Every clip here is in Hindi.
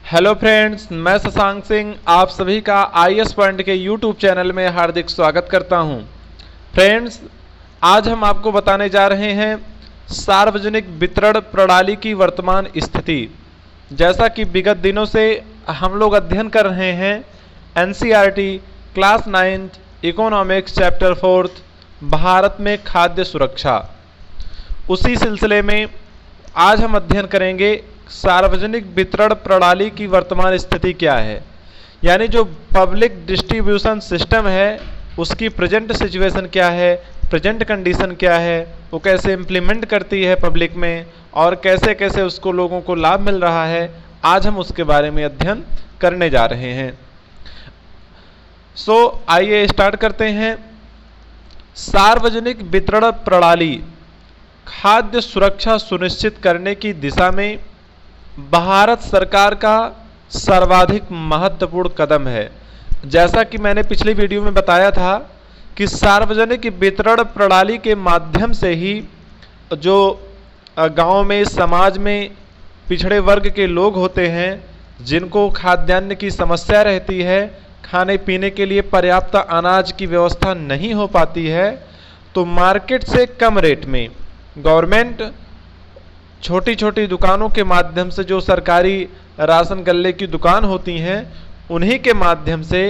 हेलो फ्रेंड्स, मैं शशांक सिंह आप सभी का आईएएस पॉइंट के यूट्यूब चैनल में हार्दिक स्वागत करता हूं। फ्रेंड्स, आज हम आपको बताने जा रहे हैं सार्वजनिक वितरण प्रणाली की वर्तमान स्थिति। जैसा कि विगत दिनों से हम लोग अध्ययन कर रहे हैं NCERT class 9 economics chapter 4 Bharat में खाद्य सुरक्षा। उसी सिलसिले में आज हम अध्ययन करेंगे सार्वजनिक वितरण प्रणाली की वर्तमान स्थिति क्या है, यानी जो पब्लिक डिस्ट्रीब्यूशन सिस्टम है उसकी प्रेजेंट सिचुएशन क्या है, प्रेजेंट कंडीशन क्या है, वो कैसे इम्प्लीमेंट करती है पब्लिक में और कैसे कैसे उसको लोगों को लाभ मिल रहा है। आज हम उसके बारे में अध्ययन करने जा रहे हैं। आइए स्टार्ट करते हैं। सार्वजनिक वितरण प्रणाली खाद्य सुरक्षा सुनिश्चित करने की दिशा में भारत सरकार का सर्वाधिक महत्वपूर्ण कदम है। जैसा कि मैंने पिछली वीडियो में बताया था कि सार्वजनिक वितरण प्रणाली के माध्यम से ही जो गांव में समाज में पिछड़े वर्ग के लोग होते हैं जिनको खाद्यान्न की समस्या रहती है, खाने पीने के लिए पर्याप्त अनाज की व्यवस्था नहीं हो पाती है, तो मार्केट से कम रेट में गवर्नमेंट छोटी छोटी दुकानों के माध्यम से, जो सरकारी राशन गल्ले की दुकान होती हैं, उन्हीं के माध्यम से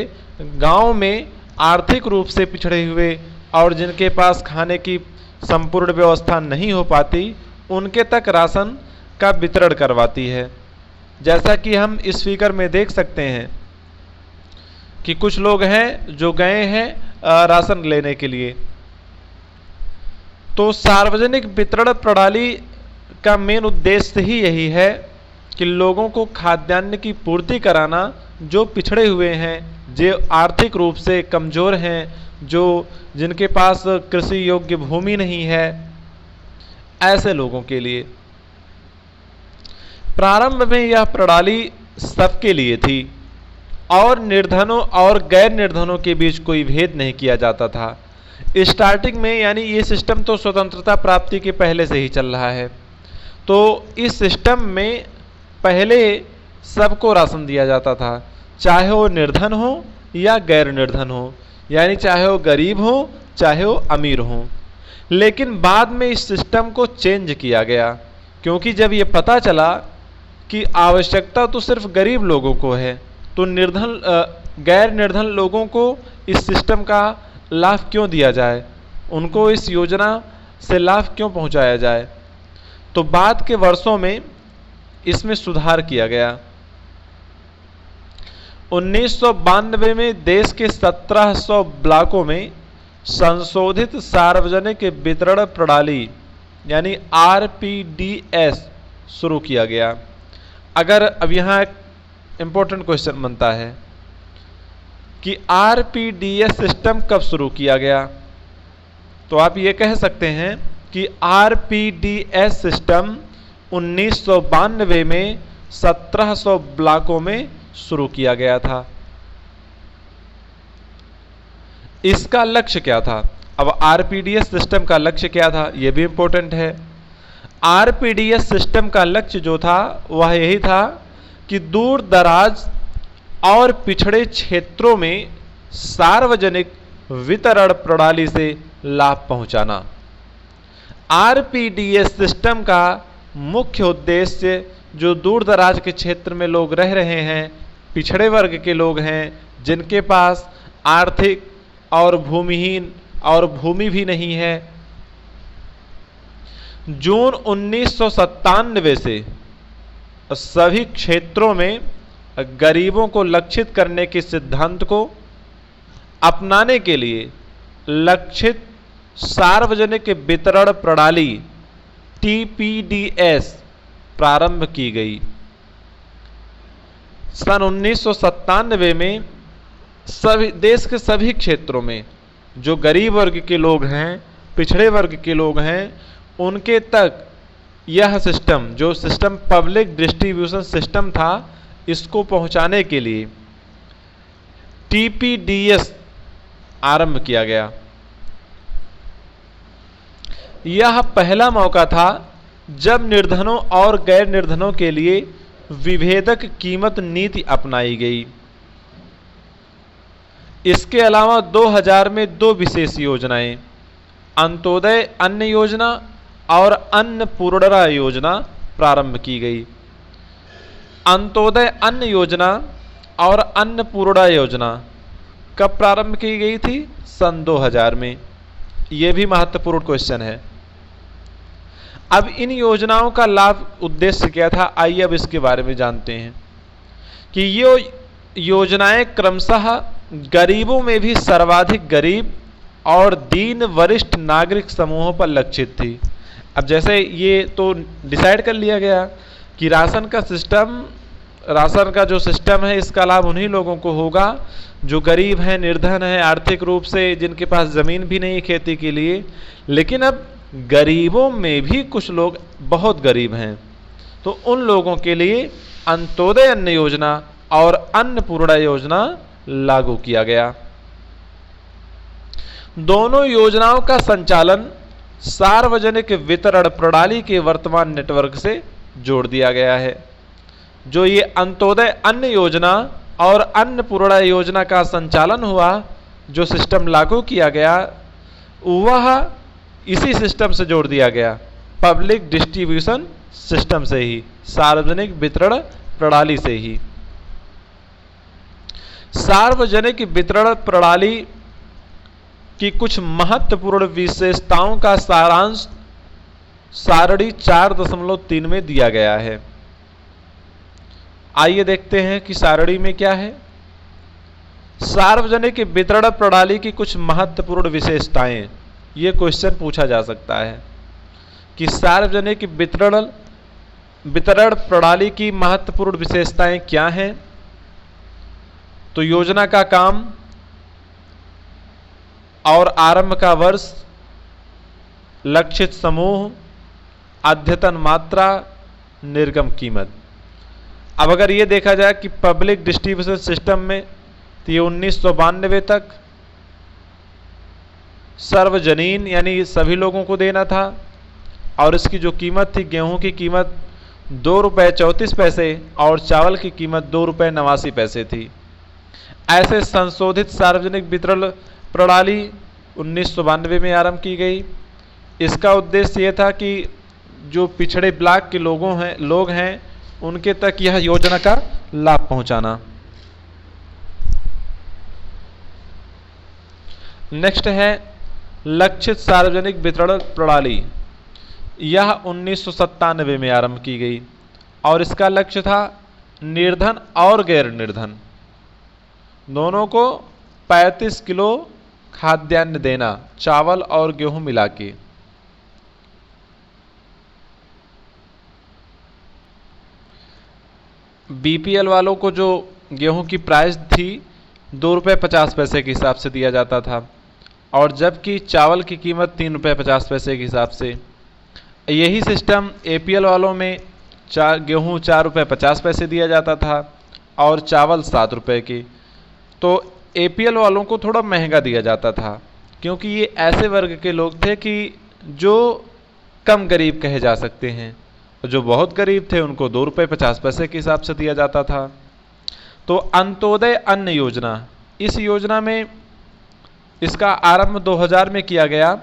गांव में आर्थिक रूप से पिछड़े हुए और जिनके पास खाने की संपूर्ण व्यवस्था नहीं हो पाती उनके तक राशन का वितरण करवाती है। जैसा कि हम इस फिगर में देख सकते हैं कि कुछ लोग हैं जो गए हैं राशन लेने के लिए। तो सार्वजनिक वितरण प्रणाली का मेन उद्देश्य ही यही है कि लोगों को खाद्यान्न की पूर्ति कराना, जो पिछड़े हुए हैं, जो आर्थिक रूप से कमज़ोर हैं, जिनके पास कृषि योग्य भूमि नहीं है, ऐसे लोगों के लिए। प्रारंभ में यह प्रणाली सबके लिए थी और निर्धनों और गैर निर्धनों के बीच कोई भेद नहीं किया जाता था। स्टार्टिंग में, यानी ये सिस्टम तो स्वतंत्रता प्राप्ति के पहले से ही चल रहा है, तो इस सिस्टम में पहले सबको राशन दिया जाता था, चाहे वो निर्धन हो या गैर निर्धन हो, यानी चाहे वो गरीब हो चाहे वो अमीर हो। लेकिन बाद में इस सिस्टम को चेंज किया गया, क्योंकि जब ये पता चला कि आवश्यकता तो सिर्फ गरीब लोगों को है, तो गैर निर्धन लोगों को इस सिस्टम का लाभ क्यों दिया जाए, उनको इस योजना से लाभ क्यों पहुंचाया जाए। तो बाद के वर्षों में इसमें सुधार किया गया। 1992 में देश के 1700 ब्लॉकों में संशोधित सार्वजनिक वितरण प्रणाली यानी आरपीडीएस शुरू किया गया। अगर अब यहाँ एक इम्पोर्टेंट क्वेश्चन बनता है कि आरपीडीएस सिस्टम कब शुरू किया गया, तो आप ये कह सकते हैं कि आरपीडीएस सिस्टम 1992 में 1700 ब्लॉकों में शुरू किया गया था। इसका लक्ष्य क्या था? अब आरपीडीएस सिस्टम का लक्ष्य क्या था, यह भी इंपॉर्टेंट है। आरपीडीएस सिस्टम का लक्ष्य जो था वह यही था कि दूर दराज और पिछड़े क्षेत्रों में सार्वजनिक वितरण प्रणाली से लाभ पहुंचाना। आरपीडीएस सिस्टम का मुख्य उद्देश्य जो दूर दराज के क्षेत्र में लोग रह रहे हैं, पिछड़े वर्ग के लोग हैं, जिनके पास आर्थिक और भूमिहीन और भूमि भी नहीं है, जून 1997 से सभी क्षेत्रों में गरीबों को लक्षित करने के सिद्धांत को अपनाने के लिए लक्षित सार्वजनिक वितरण प्रणाली टीपीडीएस प्रारंभ की गई। सन 1997 में सभी देश के सभी क्षेत्रों में जो गरीब वर्ग के लोग हैं, पिछड़े वर्ग के लोग हैं, उनके तक यह सिस्टम, जो सिस्टम पब्लिक डिस्ट्रीब्यूशन सिस्टम था, इसको पहुंचाने के लिए टीपीडीएस आरंभ किया गया। यह पहला मौका था जब निर्धनों और गैर निर्धनों के लिए विभेदक कीमत नीति अपनाई गई। इसके अलावा 2000 में दो विशेष योजनाएं, अंत्योदय अन्न योजना और अन्नपूर्णा योजना प्रारंभ की गई। अंत्योदय अन्न योजना और अन्नपूर्णा योजना कब प्रारंभ की गई थी? सन 2000 में। यह भी महत्वपूर्ण क्वेश्चन है। अब इन योजनाओं का लाभ उद्देश्य क्या था, आइए अब इसके बारे में जानते हैं कि ये योजनाएं क्रमशः गरीबों में भी सर्वाधिक गरीब और दीन वरिष्ठ नागरिक समूहों पर लक्षित थी। अब जैसे ये तो डिसाइड कर लिया गया कि राशन का जो सिस्टम है इसका लाभ उन्हीं लोगों को होगा जो गरीब हैं, निर्धन हैं, आर्थिक रूप से जिनके पास ज़मीन भी नहीं खेती के लिए। लेकिन अब गरीबों में भी कुछ लोग बहुत गरीब हैं, तो उन लोगों के लिए अंत्योदय अन्न योजना और अन्नपूर्णा योजना लागू किया गया। दोनों योजनाओं का संचालन सार्वजनिक वितरण प्रणाली के वर्तमान नेटवर्क से जोड़ दिया गया है। जो ये अंत्योदय अन्न योजना और अन्नपूर्णा योजना का संचालन हुआ, जो सिस्टम लागू किया गया, वह इसी सिस्टम से जोड़ दिया गया, पब्लिक डिस्ट्रीब्यूशन सिस्टम से ही, सार्वजनिक वितरण प्रणाली से ही। सार्वजनिक वितरण प्रणाली की कुछ महत्वपूर्ण विशेषताओं का सारांश सारणी 4.3 में दिया गया है। आइए देखते हैं कि सारणी में क्या है। सार्वजनिक वितरण प्रणाली की कुछ महत्वपूर्ण विशेषताएं, ये क्वेश्चन पूछा जा सकता है कि सार्वजनिक वितरण प्रणाली की महत्वपूर्ण विशेषताएं क्या हैं। तो योजना का काम और आरंभ का वर्ष, लक्षित समूह, अद्यतन मात्रा, निर्गम कीमत। अब अगर ये देखा जाए कि पब्लिक डिस्ट्रीब्यूशन सिस्टम में तो ये 1992 तक सार्वजनीन यानी सभी लोगों को देना था, और इसकी जो कीमत थी, गेहूं की कीमत 2 रुपये 34 पैसे और चावल की कीमत 2 रुपये 89 पैसे थी। ऐसे संशोधित सार्वजनिक वितरण प्रणाली 1992 में आरंभ की गई। इसका उद्देश्य यह था कि जो पिछड़े ब्लॉक के लोग हैं उनके तक यह योजना का लाभ पहुंचाना। नेक्स्ट है लक्षित सार्वजनिक वितरण प्रणाली। यह 1997 में आरंभ की गई और इसका लक्ष्य था निर्धन और गैर निर्धन दोनों को 35 किलो खाद्यान्न देना, चावल और गेहूं मिला के। बीपीएल वालों को जो गेहूं की प्राइस थी 2 रुपये 50 पैसे के हिसाब से दिया जाता था, और जबकि चावल की कीमत 3 रुपये 50 पैसे के हिसाब से। यही सिस्टम एपीएल वालों में गेहूं 4 रुपये 50 पैसे दिया जाता था और चावल 7 रुपये की। तो एपीएल वालों को थोड़ा महंगा दिया जाता था, क्योंकि ये ऐसे वर्ग के लोग थे कि जो कम गरीब कहे जा सकते हैं। जो बहुत गरीब थे उनको 2 रुपये 50 पैसे के हिसाब से दिया जाता था। तो अंत्योदय अन्न योजना, इस योजना में इसका आरंभ 2000 में किया गया,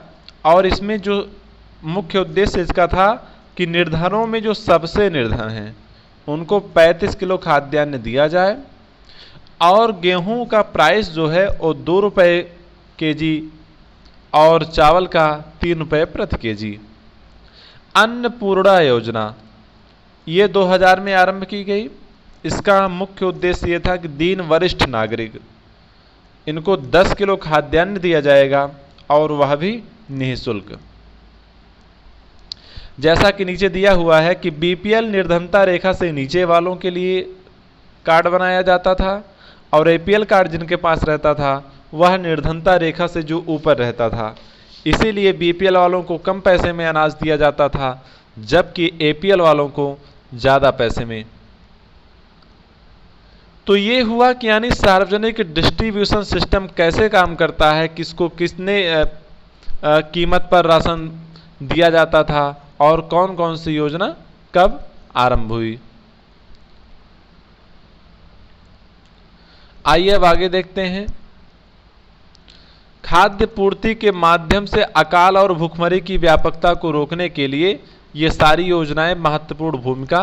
और इसमें जो मुख्य उद्देश्य इसका था कि निर्धनों में जो सबसे निर्धन हैं उनको 35 किलो खाद्यान्न दिया जाए, और गेहूं का प्राइस जो है वो 2 रुपये केजी और चावल का 3 रुपये प्रति केजी। अन्नपूर्णा योजना ये 2000 में आरंभ की गई। इसका मुख्य उद्देश्य ये था कि दीन वरिष्ठ नागरिक इनको 10 किलो खाद्यान्न दिया जाएगा, और वह भी निःशुल्क। जैसा कि नीचे दिया हुआ है कि बीपीएल निर्धनता रेखा से नीचे वालों के लिए कार्ड बनाया जाता था, और एपीएल कार्ड जिनके पास रहता था वह निर्धनता रेखा से जो ऊपर रहता था। इसीलिए बीपीएल वालों को कम पैसे में अनाज दिया जाता था, जबकि एपीएल वालों को ज़्यादा पैसे में। तो ये हुआ कि यानी सार्वजनिक डिस्ट्रीब्यूशन सिस्टम कैसे काम करता है, किसको कितने कीमत पर राशन दिया जाता था, और कौन कौन सी योजना कब आरंभ हुई। आइए अब आगे देखते हैं। खाद्य पूर्ति के माध्यम से अकाल और भूखमरी की व्यापकता को रोकने के लिए ये सारी योजनाएं महत्वपूर्ण भूमिका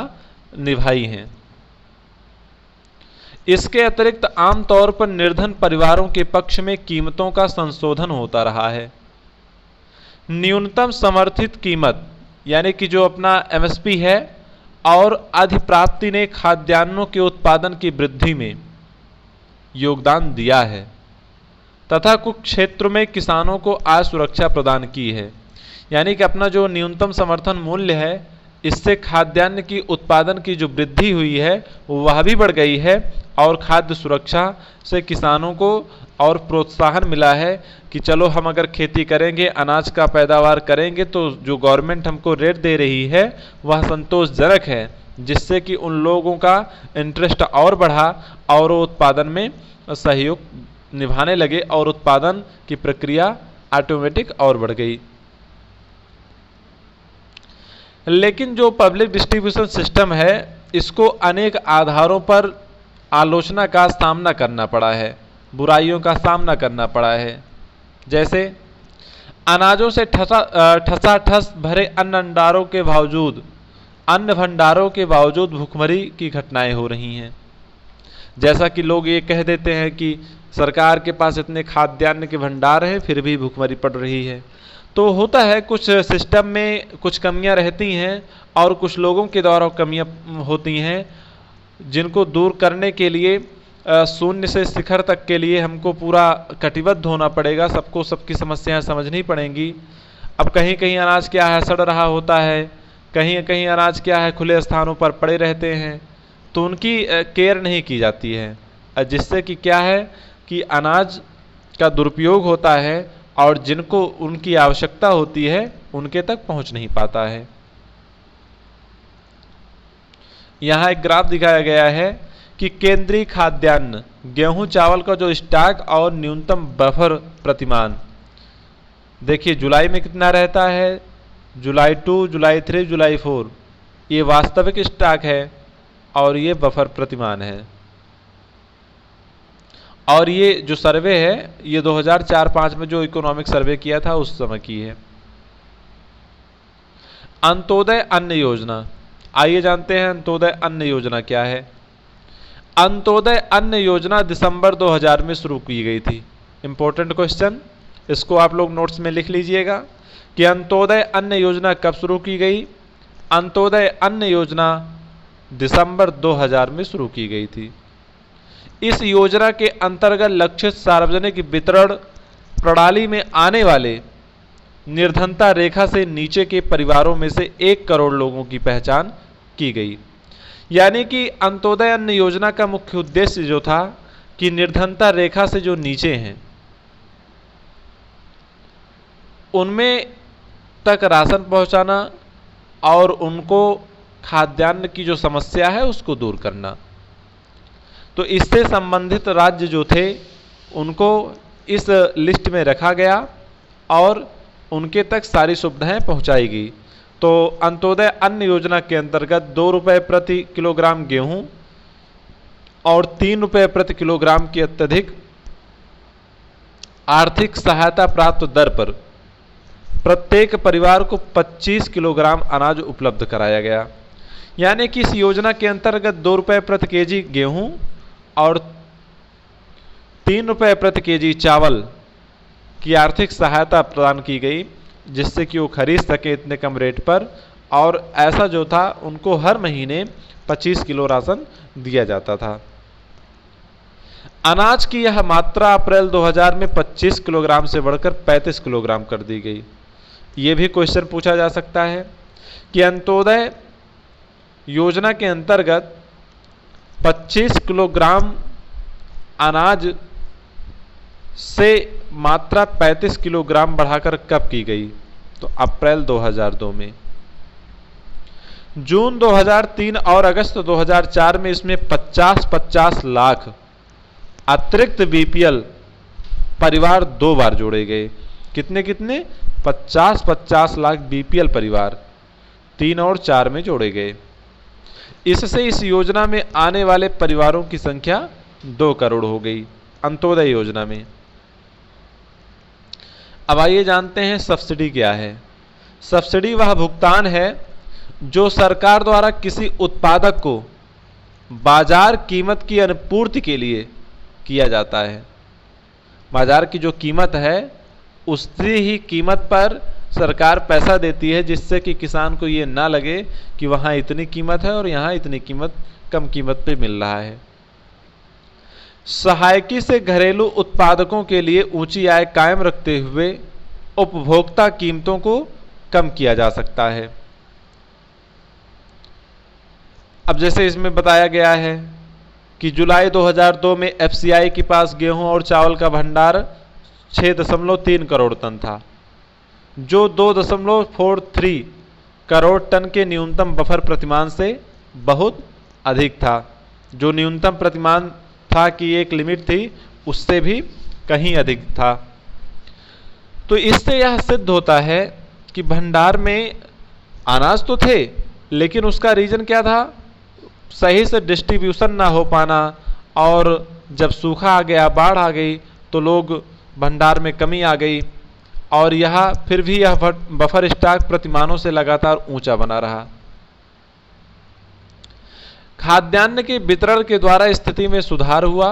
निभाई हैं। इसके अतिरिक्त आमतौर पर निर्धन परिवारों के पक्ष में कीमतों का संशोधन होता रहा है। न्यूनतम समर्थित कीमत यानी कि जो अपना एमएसपी है और अधिप्राप्ति ने खाद्यान्नों के उत्पादन की वृद्धि में योगदान दिया है तथा कुछ क्षेत्रों में किसानों को आय सुरक्षा प्रदान की है। यानी कि अपना जो न्यूनतम समर्थन मूल्य है, इससे खाद्यान्न की उत्पादन की जो वृद्धि हुई है वह भी बढ़ गई है और खाद्य सुरक्षा से किसानों को और प्रोत्साहन मिला है कि चलो हम अगर खेती करेंगे, अनाज का पैदावार करेंगे तो जो गवर्नमेंट हमको रेट दे रही है वह संतोषजनक है, जिससे कि उन लोगों का इंटरेस्ट और बढ़ा और वो उत्पादन में सहयोग निभाने लगे और उत्पादन की प्रक्रिया ऑटोमेटिक और बढ़ गई। लेकिन जो पब्लिक डिस्ट्रीब्यूशन सिस्टम है, इसको अनेक आधारों पर आलोचना का सामना करना पड़ा है, बुराइयों का सामना करना पड़ा है। जैसे अनाजों से ठसाठस भरे अन्न भंडारों के बावजूद भूखमरी की घटनाएं हो रही हैं। जैसा कि लोग ये कह देते हैं कि सरकार के पास इतने खाद्यान्न के भंडार हैं फिर भी भूखमरी पड़ रही है। तो होता है कुछ सिस्टम में कुछ कमियां रहती हैं और कुछ लोगों के द्वारा कमियां होती हैं, जिनको दूर करने के लिए शून्य से शिखर तक के लिए हमको पूरा कटिबद्ध होना पड़ेगा। सबको सबकी समस्याएं समझनी पड़ेंगी। अब कहीं कहीं अनाज क्या है सड़ रहा होता है, कहीं कहीं अनाज क्या है खुले स्थानों पर पड़े रहते हैं, तो उनकी केयर नहीं की जाती है, जिससे कि क्या है कि अनाज का दुरुपयोग होता है और जिनको उनकी आवश्यकता होती है उनके तक पहुंच नहीं पाता है। यहां एक ग्राफ दिखाया गया है कि केंद्रीय खाद्यान्न गेहूं चावल का जो स्टॉक और न्यूनतम बफर प्रतिमान, देखिए जुलाई में कितना रहता है, जुलाई 2, जुलाई 3, जुलाई 4, ये वास्तविक स्टॉक है और ये बफर प्रतिमान है। और ये जो सर्वे है ये 2004-05 में जो इकोनॉमिक सर्वे किया था उस समय की है। अंत्योदय अन्न योजना, आइए जानते हैं अंत्योदय अन्न योजना क्या है। अंत्योदय अन्न योजना दिसंबर 2000 में शुरू की गई थी। इंपॉर्टेंट क्वेश्चन, इसको आप लोग नोट्स में लिख लीजिएगा कि अंत्योदय अन्न योजना कब शुरू की गई। अंत्योदय अन्न योजना दिसंबर 2000 में शुरू की गई थी। इस योजना के अंतर्गत लक्षित सार्वजनिक वितरण प्रणाली में आने वाले निर्धनता रेखा से नीचे के परिवारों में से 1 करोड़ लोगों की पहचान की गई। यानी कि अंत्योदय अन्न योजना का मुख्य उद्देश्य जो था कि निर्धनता रेखा से जो नीचे हैं उनमें तक राशन पहुंचाना और उनको खाद्यान्न की जो समस्या है उसको दूर करना। तो इससे संबंधित राज्य जो थे उनको इस लिस्ट में रखा गया और उनके तक सारी सुविधाएं पहुंचाई गई। तो अंत्योदय अन्न योजना के अंतर्गत 2 रुपये प्रति किलोग्राम गेहूं और 3 रुपये प्रति किलोग्राम की अत्यधिक आर्थिक सहायता प्राप्त दर पर प्रत्येक परिवार को 25 किलोग्राम अनाज उपलब्ध कराया गया। यानी कि इस योजना के अंतर्गत 2 रुपये प्रति केजी गेहूं और 3 रुपये प्रति केजी चावल की आर्थिक सहायता प्रदान की गई, जिससे कि वो खरीद सके इतने कम रेट पर। और ऐसा जो था उनको हर महीने 25 किलो राशन दिया जाता था। अनाज की यह मात्रा अप्रैल 2000 में 25 किलोग्राम से बढ़कर 35 किलोग्राम कर दी गई। ये भी क्वेश्चन पूछा जा सकता है कि अंत्योदय योजना के अंतर्गत 25 किलोग्राम अनाज से मात्रा 35 किलोग्राम बढ़ाकर कब की गई, तो अप्रैल 2002 में। जून 2003 और अगस्त 2004 में इसमें 50-50 लाख अतिरिक्त बीपीएल परिवार 2 बार जोड़े गए। कितने कितने 50-50 लाख बीपीएल परिवार 3 और 4 में जोड़े गए। इससे इस योजना में आने वाले परिवारों की संख्या 2 करोड़ हो गई अंत्योदय योजना में। अब आइए जानते हैं सब्सिडी क्या है। सब्सिडी वह भुगतान है जो सरकार द्वारा किसी उत्पादक को बाजार कीमत की आपूर्ति के लिए किया जाता है। बाजार की जो कीमत है उसी ही कीमत पर सरकार पैसा देती है, जिससे कि किसान को ये ना लगे कि वहाँ इतनी कीमत है और यहाँ इतनी कीमत कम कीमत पे मिल रहा है। सहायकी से घरेलू उत्पादकों के लिए ऊंची आय कायम रखते हुए उपभोक्ता कीमतों को कम किया जा सकता है। अब जैसे इसमें बताया गया है कि जुलाई 2002 में एफसीआई के पास गेहूं और चावल का भंडार 6.3 करोड़ टन था, जो 2.43 करोड़ टन के न्यूनतम बफर प्रतिमान से बहुत अधिक था। जो न्यूनतम प्रतिमान था कि एक लिमिट थी, उससे भी कहीं अधिक था। तो इससे यह सिद्ध होता है कि भंडार में अनाज तो थे, लेकिन उसका रीजन क्या था? सही से डिस्ट्रीब्यूशन ना हो पाना, और जब सूखा आ गया, बाढ़ आ गई, तो लोग भंडार में कमी आ गई, और यह फिर भी यह बफर स्टॉक प्रतिमानों से लगातार ऊंचा बना रहा। खाद्यान्न के वितरण के द्वारा स्थिति में सुधार हुआ।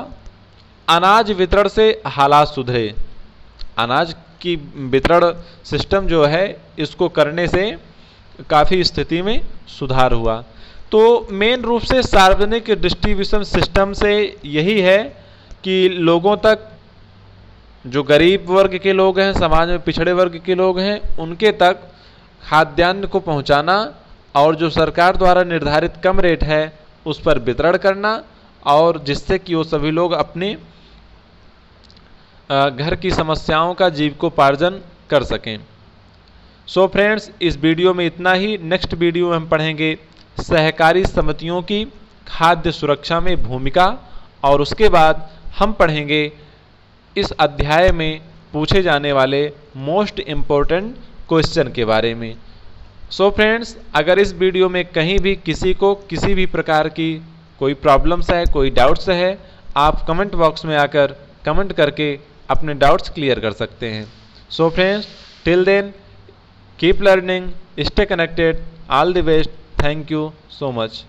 अनाज वितरण से हालात सुधरे। अनाज की वितरण सिस्टम जो है, इसको करने से काफ़ी स्थिति में सुधार हुआ। तो मेन रूप से सार्वजनिक डिस्ट्रीब्यूशन सिस्टम से यही है कि लोगों तक, जो गरीब वर्ग के लोग हैं, समाज में पिछड़े वर्ग के लोग हैं, उनके तक खाद्यान्न को पहुंचाना, और जो सरकार द्वारा निर्धारित कम रेट है उस पर वितरण करना, और जिससे कि वो सभी लोग अपने घर की समस्याओं का जीविकोपार्जन कर सकें। सो फ्रेंड्स, इस वीडियो में इतना ही। नेक्स्ट वीडियो में हम पढ़ेंगे सहकारी समितियों की खाद्य सुरक्षा में भूमिका, और उसके बाद हम पढ़ेंगे इस अध्याय में पूछे जाने वाले मोस्ट इम्पोर्टेंट क्वेश्चन के बारे में। सो फ्रेंड्स, अगर इस वीडियो में कहीं भी किसी को किसी भी प्रकार की कोई प्रॉब्लम्स है, कोई डाउट्स है, आप कमेंट बॉक्स में आकर कमेंट करके अपने डाउट्स क्लियर कर सकते हैं। So friends, till then keep learning, stay connected, all the best, thank you so much.